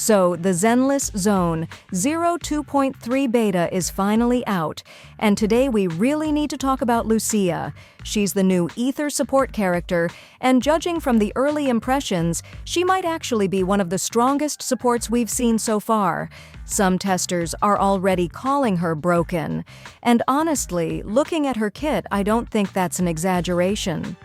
So, the Zenless Zone Zero 2.3 beta is finally out, and today we really need to talk about Lucia. She's the new Ether support character, and judging from the early impressions, she might actually be one of the strongest supports we've seen so far. Some testers are already calling her broken. And honestly, looking at her kit, I don't think that's an exaggeration.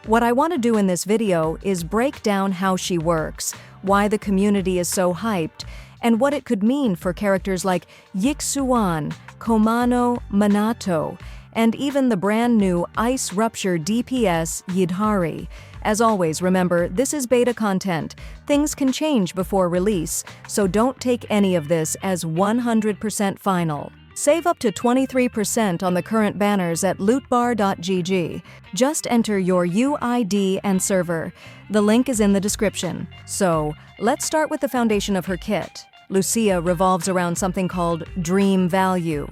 What I want to do in this video is break down how she works, why the community is so hyped, and what it could mean for characters like Yikuan, Komano, Minato, and even the brand new Ice Rupture DPS Yidhari. As always, remember, this is beta content. Things can change before release, so don't take any of this as 100% final. Save up to 23% on the current banners at lootbar.gg. Just enter your UID and server. The link is in the description. So, let's start with the foundation of her kit. Lucia revolves around something called Dream Value.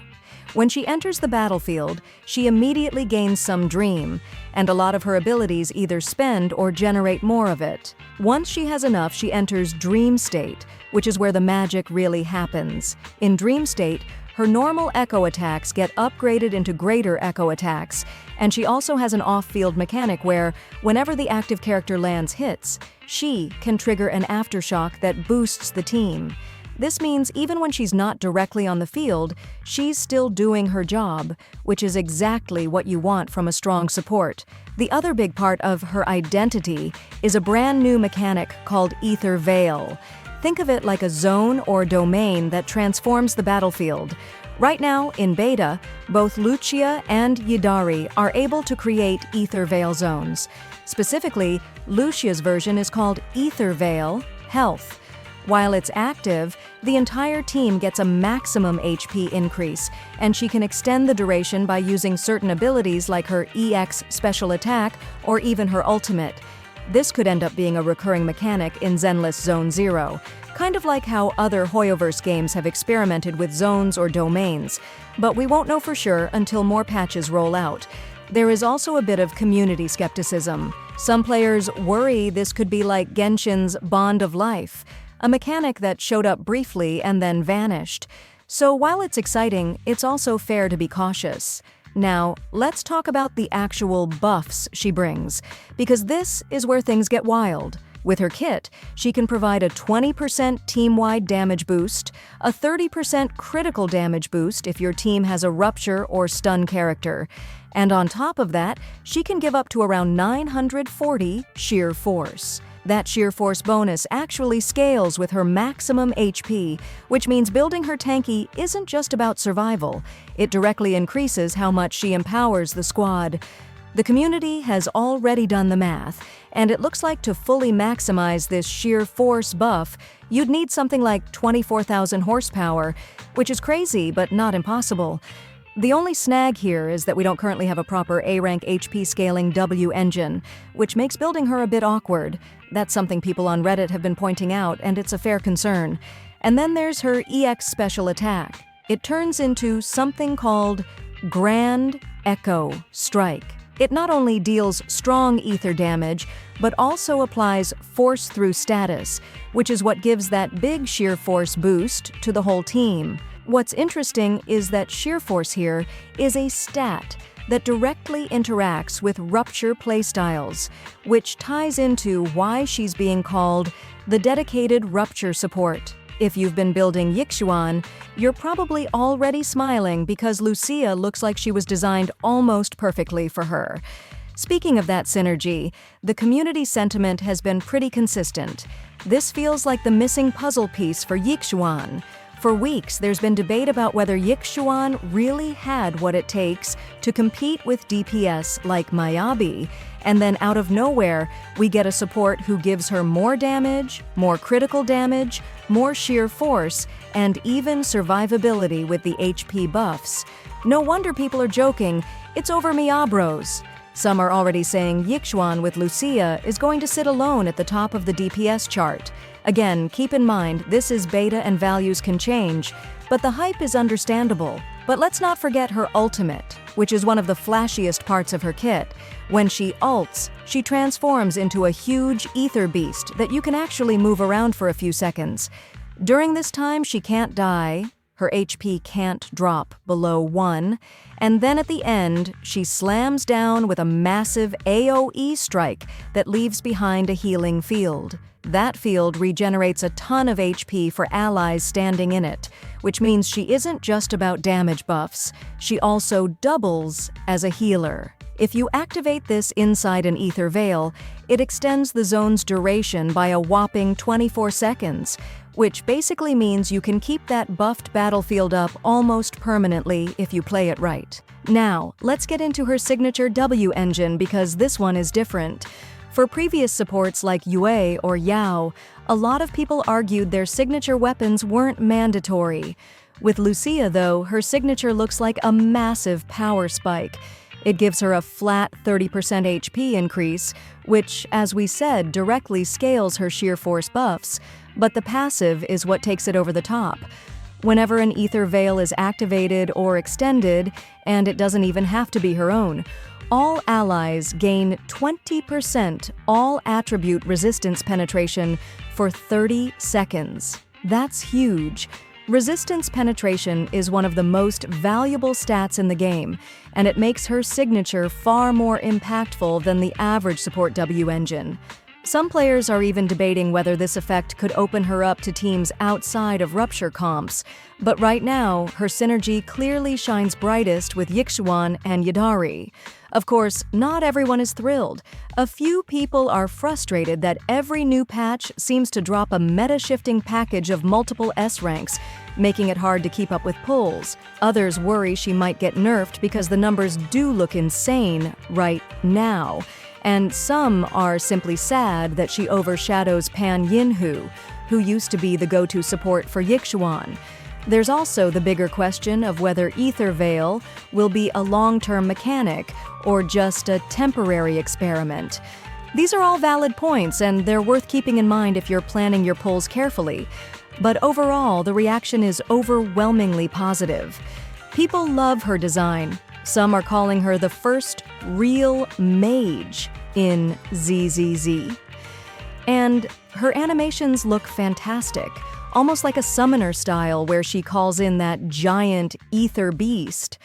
When she enters the battlefield, she immediately gains some dream, and a lot of her abilities either spend or generate more of it. Once she has enough, she enters Dream State, which is where the magic really happens. In Dream State, her normal echo attacks get upgraded into greater echo attacks, and she also has an off-field mechanic where, whenever the active character lands hits, she can trigger an aftershock that boosts the team. This means even when she's not directly on the field, she's still doing her job, which is exactly what you want from a strong support. The other big part of her identity is a brand new mechanic called Ether Veil. Think of it like a zone or domain that transforms the battlefield. Right now, in beta, both Lucia and Yidhari are able to create Ether Veil zones. Specifically, Lucia's version is called Ether Veil Health. While it's active, the entire team gets a maximum HP increase, and she can extend the duration by using certain abilities like her EX special attack or even her ultimate. This could end up being a recurring mechanic in Zenless Zone Zero, kind of like how other Hoyoverse games have experimented with zones or domains, but we won't know for sure until more patches roll out. There is also a bit of community skepticism. Some players worry this could be like Genshin's Bond of Life, a mechanic that showed up briefly and then vanished. So while it's exciting, it's also fair to be cautious. Now, let's talk about the actual buffs she brings, because this is where things get wild. With her kit, she can provide a 20% team-wide damage boost, a 30% critical damage boost if your team has a rupture or stun character, and on top of that, she can give up to around 940 sheer force. That sheer force bonus actually scales with her maximum HP, which means building her tanky isn't just about survival. It directly increases how much she empowers the squad. The community has already done the math, and it looks like to fully maximize this sheer force buff, you'd need something like 24,000 horsepower, which is crazy but not impossible. The only snag here is that we don't currently have a proper A-rank HP scaling W engine, which makes building her a bit awkward. That's something people on Reddit have been pointing out, and it's a fair concern. And then there's her EX special attack. It turns into something called Grand Echo Strike. It not only deals strong ether damage, but also applies force through status, which is what gives that big sheer force boost to the whole team. What's interesting is that sheer force here is a stat that directly interacts with rupture playstyles, which ties into why she's being called the dedicated rupture support. If you've been building Yikuan, you're probably already smiling because Lucia looks like she was designed almost perfectly for her. Speaking of that synergy, the community sentiment has been pretty consistent. This feels like the missing puzzle piece for Yikuan. For weeks, there's been debate about whether Yikuan really had what it takes to compete with DPS like Mayabi, and then out of nowhere, we get a support who gives her more damage, more critical damage, more sheer force, and even survivability with the HP buffs. No wonder people are joking, it's over Miabros. Some are already saying Yikuan with Lucia is going to sit alone at the top of the DPS chart. Again, keep in mind, this is beta and values can change, but the hype is understandable. But let's not forget her ultimate, which is one of the flashiest parts of her kit. When she ults, she transforms into a huge ether beast that you can actually move around for a few seconds. During this time, she can't die, her HP can't drop below 1, and then at the end, she slams down with a massive AoE strike that leaves behind a healing field. That field regenerates a ton of HP for allies standing in it, which means she isn't just about damage buffs, she also doubles as a healer. If you activate this inside an Ether Veil, it extends the zone's duration by a whopping 24 seconds, which basically means you can keep that buffed battlefield up almost permanently if you play it right. Now, let's get into her signature W engine because this one is different. For previous supports like Yue or Yao, a lot of people argued their signature weapons weren't mandatory. With Lucia, though, her signature looks like a massive power spike. It gives her a flat 30% HP increase, which, as we said, directly scales her sheer force buffs, but the passive is what takes it over the top. Whenever an Ether Veil is activated or extended, and it doesn't even have to be her own, all allies gain 20% all attribute resistance penetration for 30 seconds. That's huge. Resistance penetration is one of the most valuable stats in the game, and it makes her signature far more impactful than the average support W engine. Some players are even debating whether this effect could open her up to teams outside of Rupture comps, but right now, her synergy clearly shines brightest with Yikuan and Yidhari. Of course, not everyone is thrilled. A few people are frustrated that every new patch seems to drop a meta-shifting package of multiple S ranks, making it hard to keep up with pulls. Others worry she might get nerfed because the numbers do look insane right now. And some are simply sad that she overshadows Pan Yinhu, who used to be the go-to support for Yikuan. There's also the bigger question of whether Ether Veil will be a long-term mechanic or just a temporary experiment. These are all valid points, and they're worth keeping in mind if you're planning your pulls carefully. But overall, the reaction is overwhelmingly positive. People love her design. Some are calling her the first real mage in ZZZ. And her animations look fantastic, almost like a summoner style where she calls in that giant ether beast.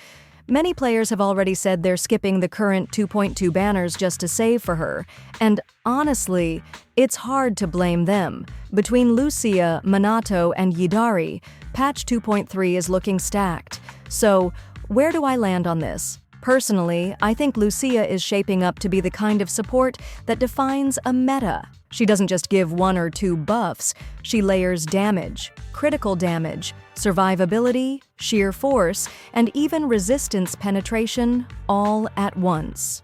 Many players have already said they're skipping the current 2.2 banners just to save for her, and honestly, it's hard to blame them. Between Lucia, Minato, and Yidhari, patch 2.3 is looking stacked. So, where do I land on this? Personally, I think Lucia is shaping up to be the kind of support that defines a meta. She doesn't just give 1 or 2 buffs, she layers damage, critical damage, survivability, sheer force, and even resistance penetration all at once.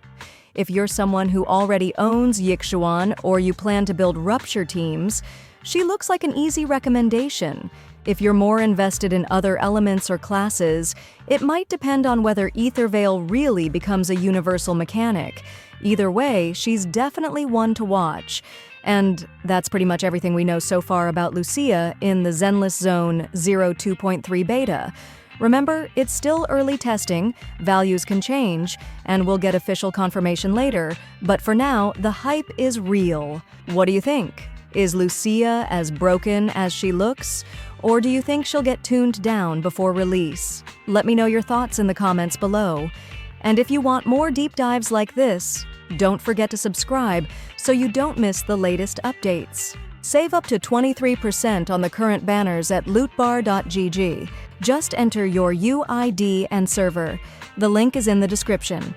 If you're someone who already owns Yikuan or you plan to build Rupture teams, she looks like an easy recommendation. If you're more invested in other elements or classes, it might depend on whether Ether Veil really becomes a universal mechanic. Either way, she's definitely one to watch. And that's pretty much everything we know so far about Lucia in the Zenless Zone Zero 2.3 beta. Remember, it's still early testing, values can change, and we'll get official confirmation later, but for now, the hype is real. What do you think? Is Lucia as broken as she looks? Or do you think she'll get tuned down before release? Let me know your thoughts in the comments below. And if you want more deep dives like this, don't forget to subscribe so you don't miss the latest updates. Save up to 23% on the current banners at lootbar.gg. Just enter your UID and server. The link is in the description.